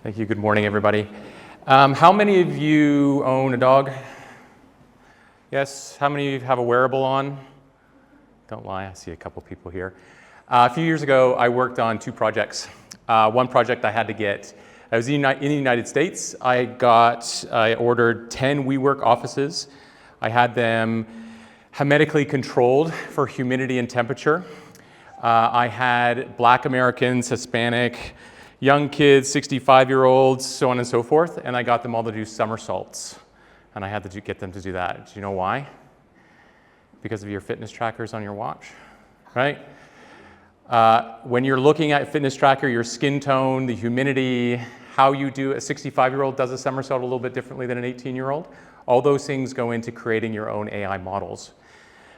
Thank you. Good morning, everybody. How many of you own a dog? Yes. How many of you have a wearable on? Don't lie. I see a couple people here. A few years ago, I worked on two projects. One project I had to get. I was in the United States. I ordered 10 WeWork offices. I had them hermetically controlled for humidity and temperature. I had Black Americans, Hispanic, young kids, 65-year-olds, so on and so forth, and I got them all to do somersaults. And I had to get them to do that. Do you know why? Because of your fitness trackers on your watch, right? When you're looking at fitness tracker, your skin tone, the humidity, how you do, a 65-year-old does a somersault a little bit differently than an 18-year-old. All those things go into creating your own AI models.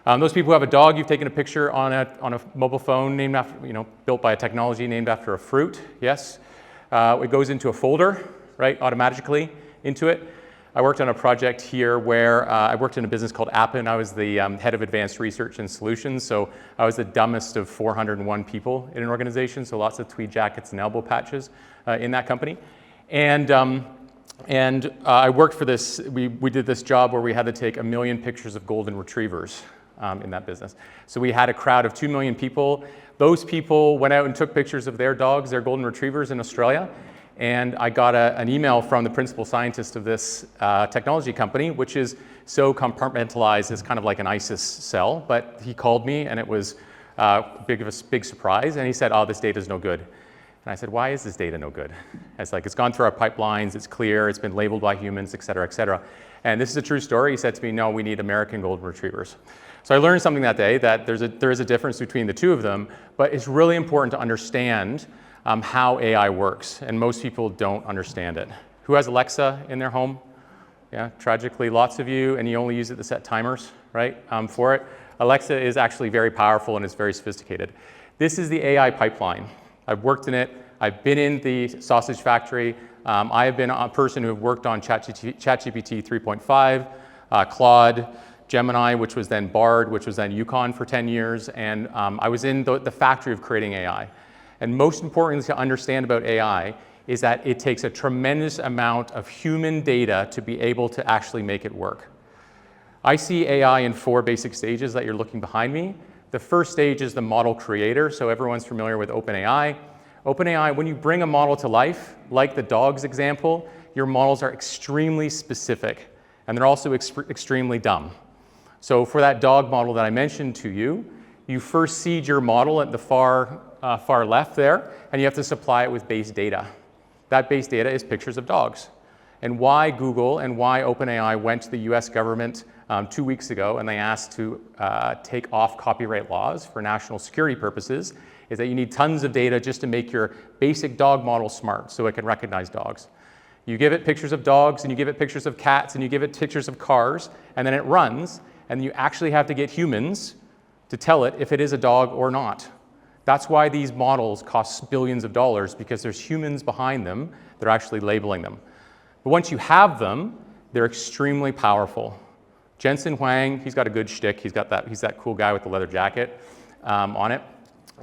Those people who have a dog, you've taken a picture on a mobile phone named after, built by a technology named after a fruit, yes. It goes into a folder, right, automatically into it. I worked on a project here where I worked in a business called Appen. I was the head of advanced research and solutions, so I was the dumbest of 401 people in an organization, so lots of tweed jackets and elbow patches in that company. And I worked for this, we did this job where we had to take 1 million pictures of golden retrievers in that business. So we had a crowd of 2 million people. Those people went out and took pictures of their dogs, their golden retrievers in Australia. And I got an email from the principal scientist of this technology company, which is so compartmentalized, it's kind of like an ISIS cell. But he called me, and it was big surprise. And he said, "Oh, this data is no good." And I said, "Why is this data no good?" It's like, it's gone through our pipelines, it's clear, it's been labeled by humans, et cetera, et cetera. And this is a true story. He said to me, "No, we need American golden retrievers." So I learned something that day, that there is a difference between the two of them, but it's really important to understand how AI works, and most people don't understand it. Who has Alexa in their home? Yeah, tragically, lots of you, and you only use it to set timers, right, for it. Alexa is actually very powerful and it's very sophisticated. This is the AI pipeline. I've worked in it. I've been in the sausage factory. I have been a person who have worked on ChatGPT 3.5, Claude, Gemini, which was then Bard, which was then Yukon for 10 years, and I was in the factory of creating AI. And most important to understand about AI is that it takes a tremendous amount of human data to be able to actually make it work. I see AI in 4 basic stages that you're looking behind me. The first stage is the model creator, so everyone's familiar with OpenAI. OpenAI, when you bring a model to life, like the dogs example, your models are extremely specific, and they're also extremely dumb. So for that dog model that I mentioned to you, you first seed your model at the far left there, and you have to supply it with base data. That base data is pictures of dogs. And why Google and why OpenAI went to the US government 2 weeks ago and they asked to take off copyright laws for national security purposes is that you need tons of data just to make your basic dog model smart so it can recognize dogs. You give it pictures of dogs, and you give it pictures of cats, and you give it pictures of cars, and then it runs, and you actually have to get humans to tell it if it is a dog or not. That's why these models cost billions of dollars, because there's humans behind them that are actually labeling them. But once you have them, they're extremely powerful. Jensen Huang, he's got a good shtick. He's that cool guy with the leather jacket on it.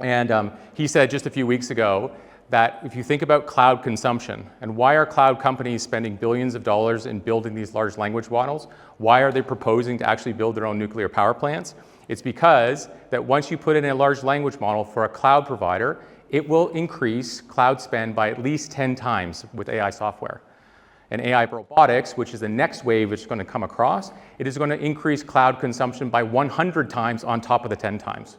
And he said just a few weeks ago that if you think about cloud consumption, and why are cloud companies spending billions of dollars in building these large language models? Why are they proposing to actually build their own nuclear power plants? It's because that once you put in a large language model for a cloud provider, it will increase cloud spend by at least 10 times with AI software. And AI robotics, which is the next wave which is going to come across, it is going to increase cloud consumption by 100 times on top of the 10 times.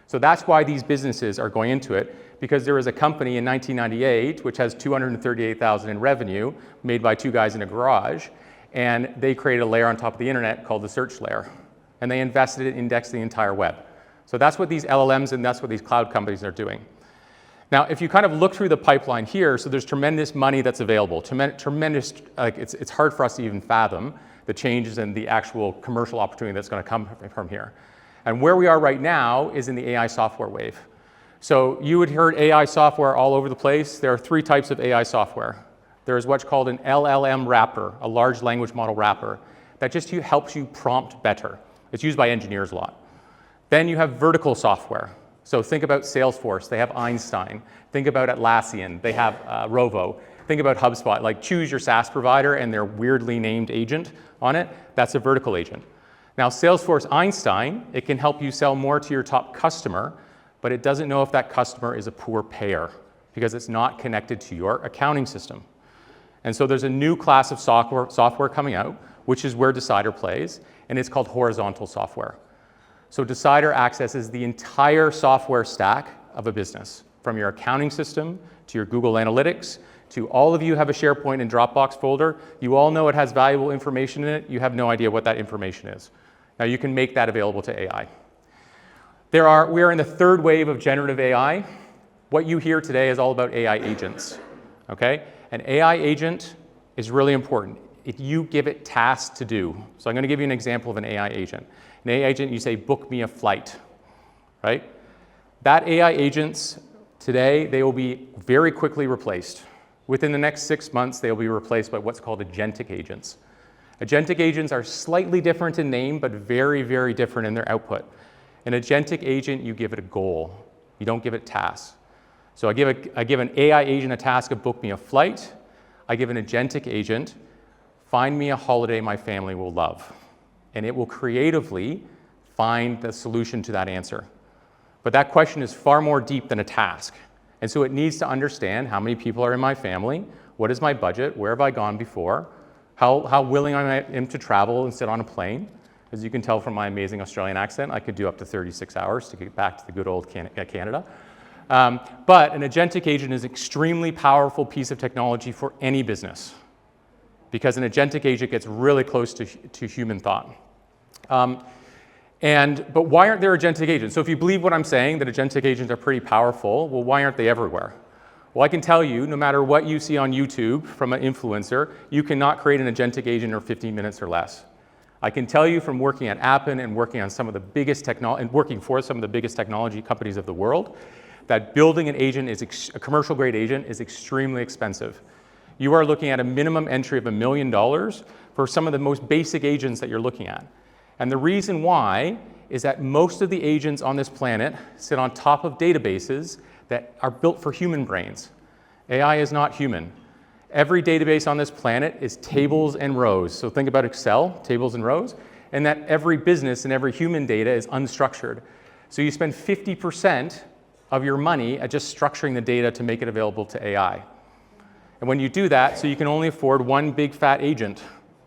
So that's why these businesses are going into it, because there was a company in 1998 which has $238,000 in revenue made by 2 guys in a garage, and they created a layer on top of the internet called the search layer. And they invested in indexing the entire web. So that's what these LLMs and that's what these cloud companies are doing. Now, if you kind of look through the pipeline here, so there's tremendous money that's available, tremendous, like it's hard for us to even fathom the changes in the actual commercial opportunity that's going to come from here. And where we are right now is in the AI software wave. So you would hear AI software all over the place. There are 3 types of AI software. There is what's called an LLM wrapper, a large language model wrapper, that just helps you prompt better. It's used by engineers a lot. Then you have vertical software. So think about Salesforce, they have Einstein. Think about Atlassian, they have Rovo. think about HubSpot, like choose your SaaS provider and their weirdly named agent on it. That's a vertical agent. Now, Salesforce Einstein, it can help you sell more to your top customer, but it doesn't know if that customer is a poor payer because it's not connected to your accounting system. And so there's a new class of software coming out, which is where Decidr plays, and it's called horizontal software. So Decidr accesses the entire software stack of a business, from your accounting system to your Google Analytics, to all of you have a SharePoint and Dropbox folder. You all know it has valuable information in it. You have no idea what that information is. Now you can make that available to AI. We are in the third wave of generative AI. What you hear today is all about AI agents, okay? An AI agent is really important if you give it tasks to do. So I'm going to give you an example of an AI agent. An AI agent, you say, book me a flight, right? That AI agents today, they will be very quickly replaced. Within the next 6 months, they'll be replaced by what's called agentic agents. Agentic agents are slightly different in name, but very, very different in their output. An agentic agent, you give it a goal. You don't give it tasks. So I give an AI agent a task of book me a flight. I give an agentic agent, find me a holiday my family will love. And it will creatively find the solution to that answer. But that question is far more deep than a task. And so it needs to understand how many people are in my family, what is my budget, where have I gone before, how willing I am to travel and sit on a plane. As you can tell from my amazing Australian accent, I could do up to 36 hours to get back to the good old Canada. But an agentic agent is an extremely powerful piece of technology for any business because an agentic agent gets really close to human thought. But why aren't there agentic agents? So if you believe what I'm saying, that agentic agents are pretty powerful, well, why aren't they everywhere? Well, I can tell you, no matter what you see on YouTube from an influencer, you cannot create an agentic agent in 15 minutes or less. I can tell you from working at Appen and working on some of the biggest working for some of the biggest technology companies of the world, that building an agent a commercial grade agent is extremely expensive. You are looking at a minimum entry of $1 million for some of the most basic agents that you're looking at. And the reason why is that most of the agents on this planet sit on top of databases that are built for human brains. AI is not human. Every database on this planet is tables and rows. So think about Excel, tables and rows, and that every business and every human data is unstructured. So you spend 50% of your money at just structuring the data to make it available to AI. And when you do that, so you can only afford one big fat agent,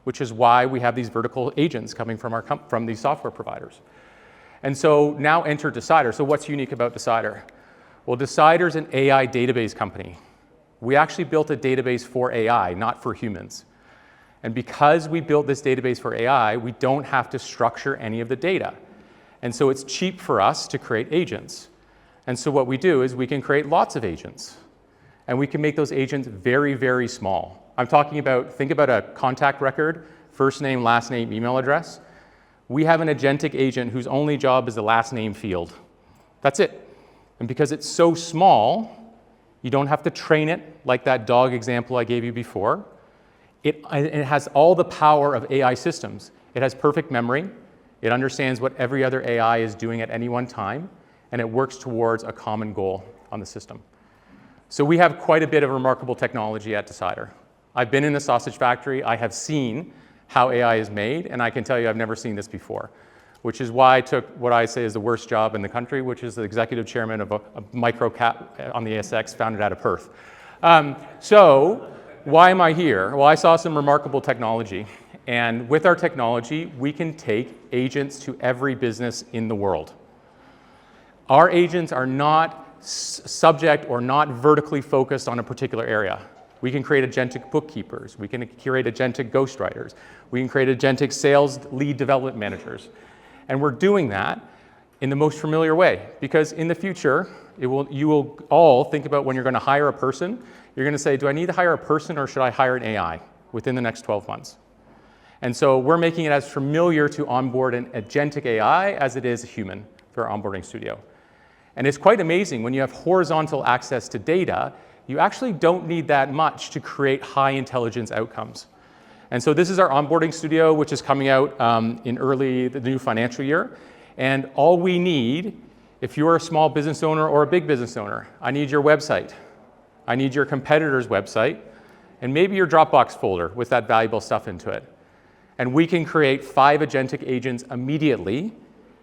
which is why we have these vertical agents coming from these software providers. And so now enter Decidr. So what's unique about Decidr? Well, Decidr is an AI database company. We actually built a database for AI, not for humans. And because we built this database for AI, we don't have to structure any of the data. And so it's cheap for us to create agents. And so what we do is we can create lots of agents. And we can make those agents very, very small. I'm talking about, think about a contact record, first name, last name, email address. We have an agentic agent whose only job is the last name field. That's it. And because it's so small, you don't have to train it like that dog example I gave you before. It has all the power of AI systems. It has perfect memory. It understands what every other AI is doing at any one time, and it works towards a common goal on the system. So we have quite a bit of remarkable technology at Decidr. I've been in the sausage factory. I have seen how AI is made, and I can tell you I've never seen this before, which is why I took what I say is the worst job in the country, which is the executive chairman of a micro cap on the ASX founded out of Perth. So why am I here? Well, I saw some remarkable technology. And with our technology, we can take agents to every business in the world. Our agents are not subject or not vertically focused on a particular area. We can create agentic bookkeepers. We can create agentic ghostwriters. We can create agentic sales lead development managers. And we're doing that in the most familiar way, because in the future, you will all think about when you're going to hire a person, you're going to say, do I need to hire a person or should I hire an AI within the next 12 months? And so we're making it as familiar to onboard an agentic AI as it is a human for our onboarding studio. And it's quite amazing when you have horizontal access to data, you actually don't need that much to create high intelligence outcomes. And so this is our onboarding studio, which is coming out in the new financial year. And all we need, if you're a small business owner or a big business owner, I need your website. I need your competitor's website. and maybe your Dropbox folder with that valuable stuff into it. And we can create 5 agentic agents immediately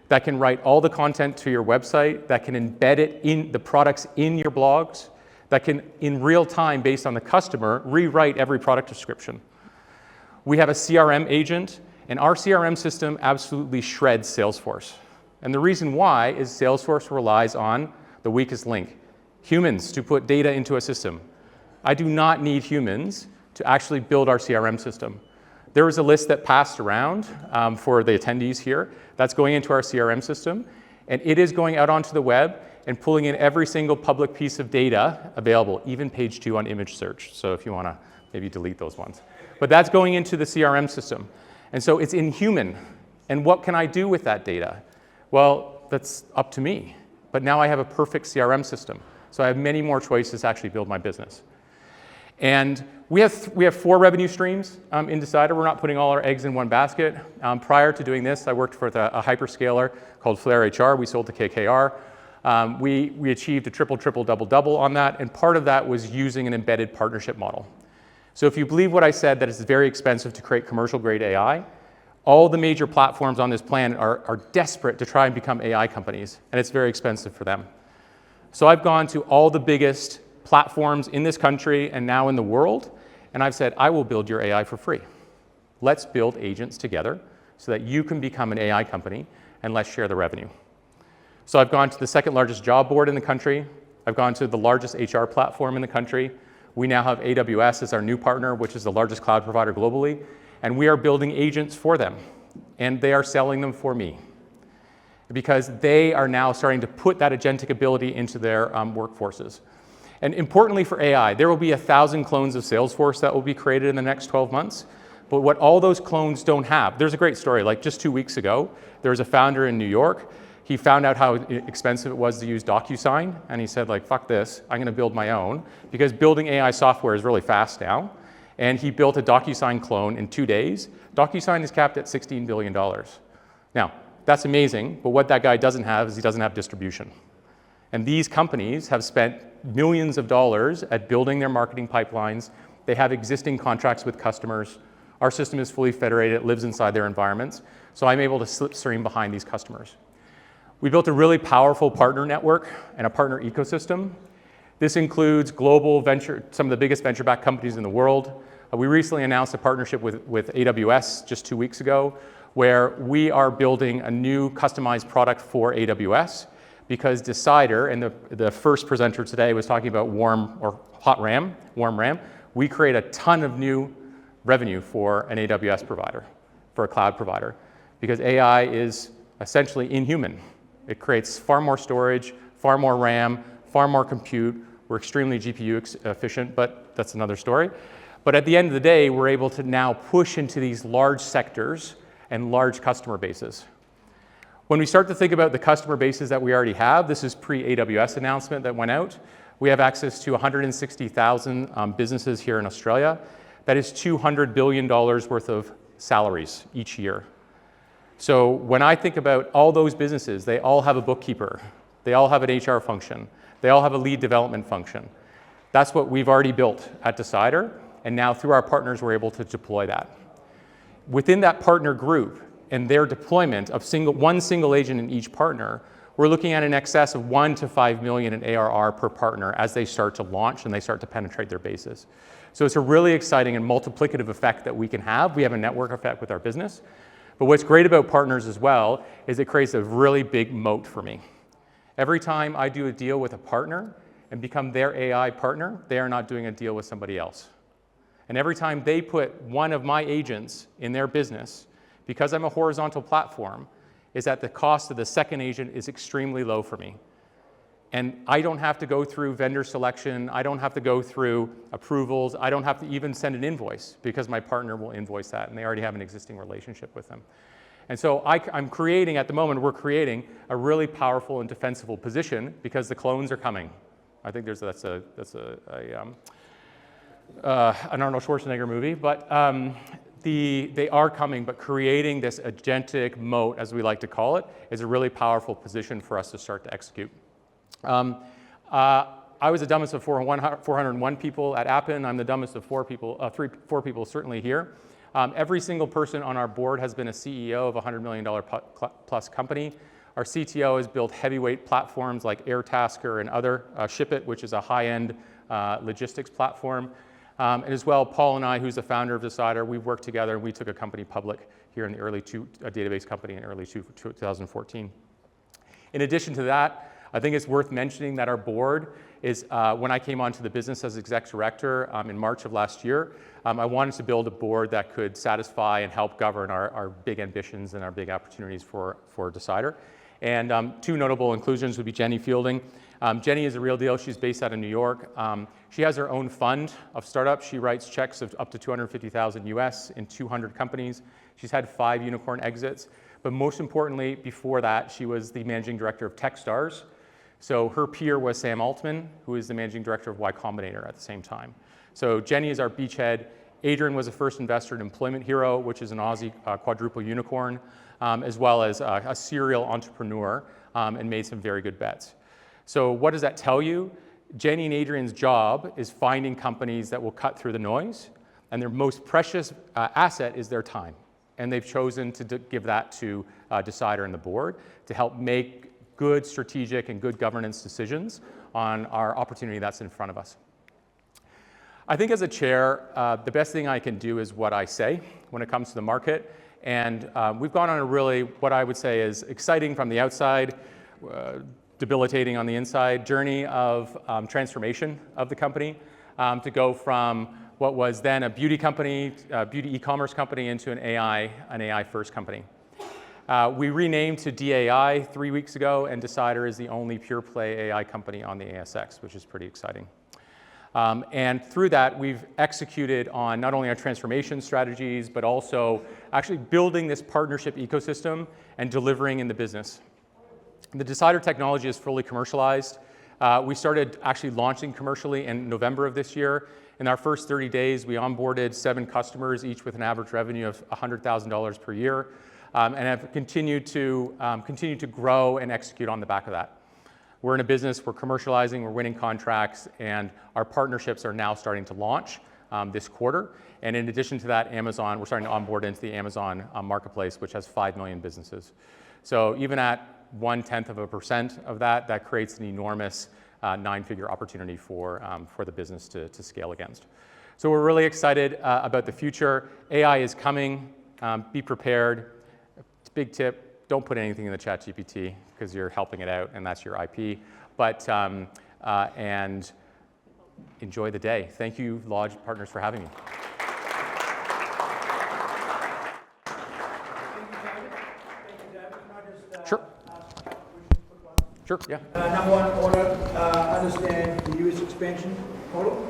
that can write all the content to your website, that can embed it in the products in your blogs, that can, in real time, based on the customer, rewrite every product description. We have a CRM agent, and our CRM system absolutely shreds Salesforce. And the reason why is Salesforce relies on the weakest link, humans, to put data into a system. I do not need humans to actually build our CRM system. There was a list that passed around for the attendees here that's going into our CRM system, and it is going out onto the web and pulling in every single public piece of data available, even page 2 on image search. So if you want to maybe delete those ones. But that's going into the CRM system. And so it's inhuman. And what can I do with that data? Well, that's up to me. But now I have a perfect CRM system. So I have many more choices to actually build my business. And we have 4 revenue streams in Decidr. We're not putting all our eggs in one basket. Prior to doing this, I worked for a hyperscaler called Flare HR. We sold to KKR. We achieved a triple, double on that. And part of that was using an embedded partnership model. So if you believe what I said, that it's very expensive to create commercial-grade AI, all the major platforms on this planet are desperate to try and become AI companies, and it's very expensive for them. So I've gone to all the biggest platforms in this country and now in the world, and I've said, I will build your AI for free. Let's build agents together so that you can become an AI company, and let's share the revenue. So I've gone to the 2nd largest job board in the country. I've gone to the largest HR platform in the country. We now have AWS as our new partner, which is the largest cloud provider globally, and we are building agents for them, and they are selling them for me because they are now starting to put that agentic ability into their workforces. And importantly for AI, there will be 1,000 clones of Salesforce that will be created in the next 12 months, but what all those clones don't have, there's a great story, like just 2 weeks ago, there was a founder in New York. He found out how expensive it was to use DocuSign, and he said, like, fuck this, I'm gonna build my own, because building AI software is really fast now. And he built a DocuSign clone in 2 days. DocuSign is capped at $16 billion. Now, that's amazing, but what that guy doesn't have is he doesn't have distribution. And these companies have spent millions of dollars at building their marketing pipelines. They have existing contracts with customers. Our system is fully federated, it lives inside their environments. So I'm able to slipstream behind these customers. We built a really powerful partner network and a partner ecosystem. This includes global venture, some of the biggest venture-backed companies in the world. We recently announced a partnership with AWS just 2 weeks ago, where we are building a new customized product for AWS because Decidr, and the first presenter today was talking about warm RAM. We create a ton of new revenue for an AWS provider, for a cloud provider, because AI is essentially inhuman. It creates far more storage, far more RAM, far more compute. We're extremely GPU efficient, but that's another story. But at the end of the day, we're able to now push into these large sectors and large customer bases. When we start to think about the customer bases that we already have, this is pre-AWS announcement that went out. We have access to 160,000 businesses here in Australia. That is $200 billion worth of salaries each year. So when I think about all those businesses, they all have a bookkeeper. They all have an HR function. They all have a lead development function. That's what we've already built at Decidr, and now through our partners, we're able to deploy that. Within that partner group and their deployment of one single agent in each partner, we're looking at an excess of 1 to 5 million in ARR per partner as they start to launch and they start to penetrate their bases. So it's a really exciting and multiplicative effect that we can have. We have a network effect with our business. But what's great about partners as well is it creates a really big moat for me. Every time I do a deal with a partner and become their AI partner, they are not doing a deal with somebody else. And every time they put one of my agents in their business, because I'm a horizontal platform, is that the cost of the second agent is extremely low for me. And I don't have to go through vendor selection. I don't have to go through approvals. I don't have to even send an invoice because my partner will invoice that, and they already have an existing relationship with them. And so I'm creating, at the moment, we're creating a really powerful and defensible position because the clones are coming. I think that's an Arnold Schwarzenegger movie, but they are coming, but creating this agentic moat, as we like to call it, is a really powerful position for us to start to execute. I was the dumbest of 401 people at Appen. I'm the dumbest of four people certainly here. Every single person on our board has been a CEO of a $100 million plus company. Our CTO has built heavyweight platforms like Airtasker and other, ShipIt, which is a high-end logistics platform. And as well, Paul and I, who's the founder of Decidr, we've worked together and we took a company public here in the early a database company in early 2014. In addition to that, I think it's worth mentioning that our board is, when I came onto the business as exec director in March of last year, I wanted to build a board that could satisfy and help govern our big ambitions and our big opportunities for Decidr. And two notable inclusions would be Jenny Fielding. Jenny is a real deal. She's based out of New York. She has her own fund of startups. She writes checks of up to $250,000 US in 200 companies. She's had 5 unicorn exits. But most importantly, before that, she was the managing director of Techstars. So her peer was Sam Altman, who is the managing director of Y Combinator at the same time. So Jenny is our beachhead. Adrian was a first investor in Employment Hero, which is an Aussie quadruple unicorn, as well as a serial entrepreneur, and made some very good bets. So what does that tell you? Jenny and Adrian's job is finding companies that will cut through the noise, and their most precious asset is their time. And they've chosen to give that to Decidr and the board to help make good strategic and good governance decisions on our opportunity that's in front of us. I think as a chair, the best thing I can do is what I say when it comes to the market. And we've gone on a really, what I would say is exciting from the outside, debilitating on the inside journey of transformation of the company to go from what was then a beauty company, beauty e-commerce company into an AI first company. We renamed to DAI 3 weeks ago, and Decidr is the only pure play AI company on the ASX, which is pretty exciting. And through that, we've executed on not only our transformation strategies, but also actually building this partnership ecosystem and delivering in the business. The Decidr technology is fully commercialized. We started actually launching commercially in November of this year. In our first 30 days, we onboarded 7 customers, each with an average revenue of $100,000 per year, and have continued to grow and execute on the back of that. We're in a business, we're commercializing, we're winning contracts, and our partnerships are now starting to launch this quarter. And in addition to that, Amazon, we're starting to onboard into the Amazon marketplace, which has 5 million businesses. So even at 0.1% of that, that creates an enormous 9-figure opportunity for the business to scale against. So we're really excited about the future. AI is coming. Be prepared. Big tip, don't put anything in the ChatGPT because you're helping it out and that's your IP. But, and enjoy the day. Thank you, Lodge Partners, for having me. Sure. Sure, yeah. Number one, I want to understand the US expansion model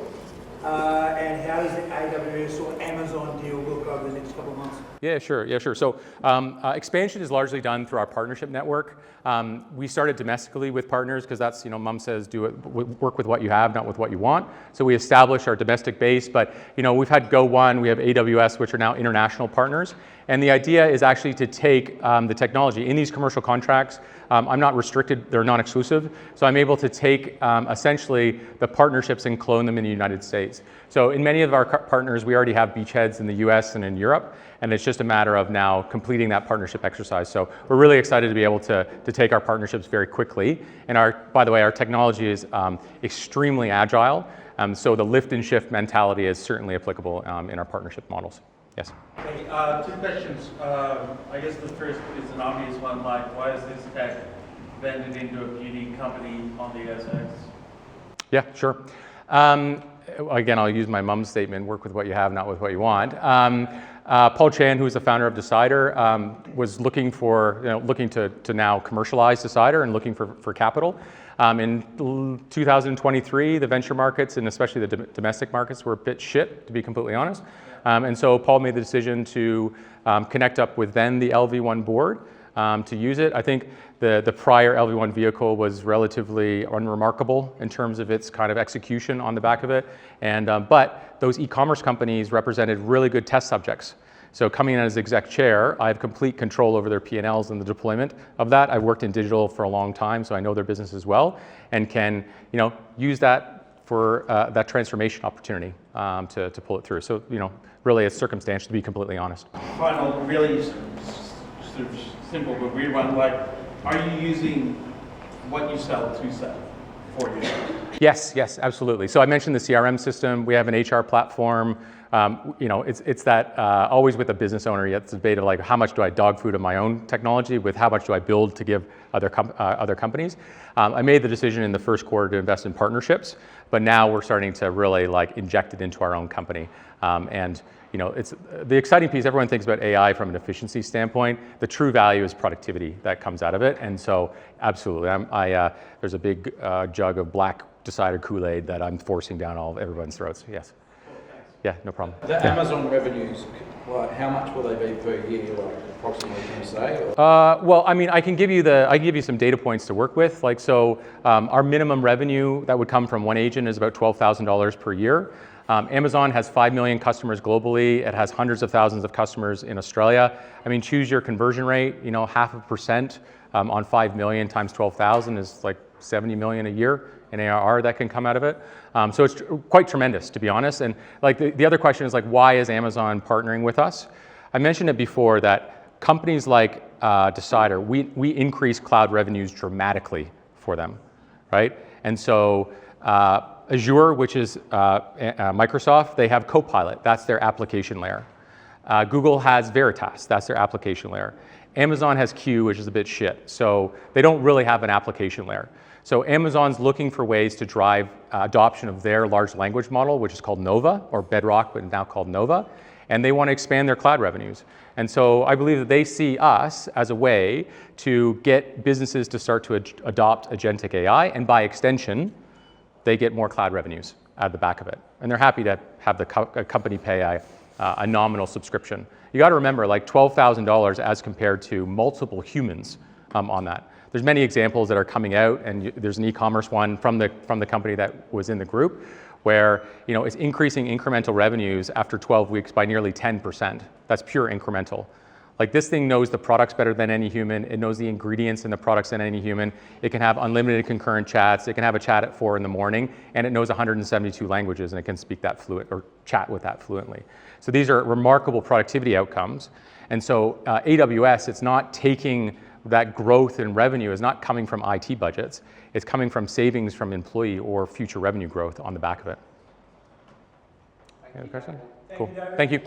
and how does the AWS or Amazon deal look over the next couple of months? Yeah, sure. So expansion is largely done through our partnership network. We started domestically with partners because that's, Mom says, work with what you have, not with what you want. So we established our domestic base, but we've had Go1, we have AWS, which are now international partners. And the idea is actually to take the technology in these commercial contracts. I'm not restricted, they're non-exclusive. So I'm able to take essentially the partnerships and clone them in the United States. So in many of our partners, we already have beachheads in the US and in Europe. And it's just a matter of now completing that partnership exercise. So we're really excited to be able to take our partnerships very quickly. And by the way, our technology is extremely agile. So the lift and shift mentality is certainly applicable in our partnership models. Yes? Hey, 2 questions. I guess the first is an obvious one, like why is this tech vended into a beauty company on the ASX? Yeah, sure. Again, I'll use my mom's statement, work with what you have, not with what you want. Paul Chan, who is the founder of Decidr, was looking to now commercialize Decidr and looking for capital. In 2023, the venture markets and especially the domestic markets were a bit shit, to be completely honest. And so Paul made the decision to connect up with then the LV1 board to use it. I think the prior LV1 vehicle was relatively unremarkable in terms of its kind of execution on the back of it. And but those e-commerce companies represented really good test subjects. So coming in as exec chair, I have complete control over their P&Ls and the deployment of that. I've worked in digital for a long time, so I know their business as well, and can use that for that transformation opportunity to pull it through. So really it's circumstantial, to be completely honest. Final, really sort of simple but weird one, like, are you using what you sell to sell for you? Yes, absolutely. So I mentioned the CRM system. We have an HR platform. It's that always with a business owner, it's a debate of like, how much do I dog food of my own technology with how much do I build to give other companies. I made the decision in the first quarter to invest in partnerships, but now we're starting to really like inject it into our own company. It's the exciting piece. Everyone thinks about AI from an efficiency standpoint. The true value is productivity that comes out of it. And so, absolutely, there's a big jug of black Decidr Kool-Aid that I'm forcing down everyone's throats. Yes. Yeah, no problem. The Amazon revenues, like, how much will they be per year, like, approximately, can you say? Well, I mean, I can give you some data points to work with. Like, so our minimum revenue that would come from one agent is about $12,000 per year. Amazon has 5 million customers globally. It has hundreds of thousands of customers in Australia. I mean, choose your conversion rate. 0.5% on 5 million times 12,000 is like 70 million a year in ARR that can come out of it. So it's quite tremendous, to be honest. And like the other question is like, why is Amazon partnering with us? I mentioned it before that companies like Decidr, we increase cloud revenues dramatically for them, right? And so Azure, which is Microsoft, they have Copilot. That's their application layer. Google has Veritas. That's their application layer. Amazon has Q, which is a bit shit. So they don't really have an application layer. So Amazon's looking for ways to drive adoption of their large language model, which is called Nova, or Bedrock, but now called Nova. And they want to expand their cloud revenues. And so I believe that they see us as a way to get businesses to start to adopt agentic AI, and by extension, they get more cloud revenues out of the back of it. And they're happy to have the company pay a nominal subscription. You got to remember, like $12,000 as compared to multiple humans on that. There's many examples that are coming out, and there's an e-commerce one from the company that was in the group, where it's increasing incremental revenues after 12 weeks by nearly 10%. That's pure incremental. Like, this thing knows the products better than any human. It knows the ingredients in the products than any human. It can have unlimited concurrent chats. It can have a chat at 4 a.m, and it knows 172 languages, and it can speak that fluent or chat with that fluently. So these are remarkable productivity outcomes. And so AWS, it's not taking that growth in revenue is not coming from IT budgets. It's coming from savings from employee or future revenue growth on the back of it. Any other question? Cool. Thank you.